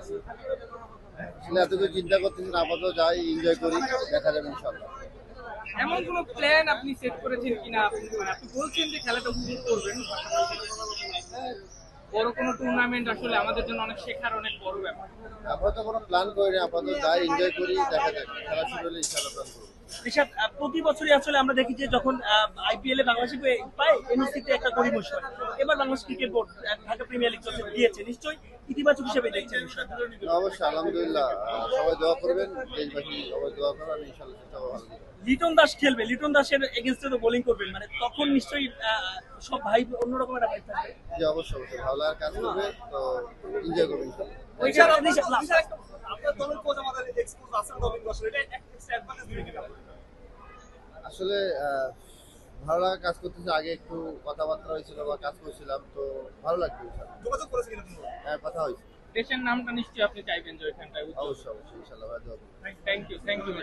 আসলে এতটুকু চিন্তা করতেছেন, আপাতত যাই, এনজয় করি, দেখা যাবে ইনশাল্লাহ। এমন কোনো প্ল্যান আপনি সেট করেছেন কিনা? আপনি বলছেন যে খেলাটা উপভোগ করবেন, বড় কোনো টুর্নামেন্ট আসলে আমাদের জন্য অনেক শেখার, অনেক বড় ব্যাপার। আপাতত কোনো প্ল্যান করিনি, আপাতত যাই, এনজয় করি, দেখা যাক, খেলা শুরু হলে ইনশাল্লাহ প্ল্যান করবো। ঋষাদ, প্রতি বছরই আসলে আমরা দেখি যে যখন আইপিএল এ বাংলাদেশ পায়, এনওসিতে একটা গরিমস হয়। এবার Bangladesh cricket board Dhaka premier league দিয়েছে, নিশ্চয়ই ইতিবাচক হিসেবে দেখছেন বিষয়। অবশ্যই আলহামদুলিল্লাহ, সবাই দোয়া করবেন, দেশবাসী সবাই দোয়া করবেন, আমি ইনশাল্লাহ চেষ্টা করবো ভালো কিছু। লিটন দাস খেলবে, লিটন দাসের এগেনস্টে তো বোলিং করবেন, মানে তখন নিশ্চয়ই সব ভাই অন্যরকম একটা ভাই থাকবে। জি অবশ্যই, অবশ্যই ভালো লাগার কাজ করবে, তো এনজয় করবেন ইনশাল্লাহ। আপনার দলের কোচ আমাদের এক্সপোজ আছেন রবিন বসর, এটা একটা অ্যাডভান্টেজ দিবে কিনা? আসলে ভালো লাগা কাজ করতেছে, আগে একটু কথাবার্তা হয়েছিল বা কাজ করছিলাম, তো ভালো লাগবে ইনশাল্লাহ। যোগাযোগ করেছে কিনা? হ্যাঁ, কথা হয়েছে। দেশের নামটা নিশ্চয়ই আপনি চাইবেন যে ওইখানটায়। অবশ্যই, অবশ্যই ইনশাল্লাহ। Thank you, thank you.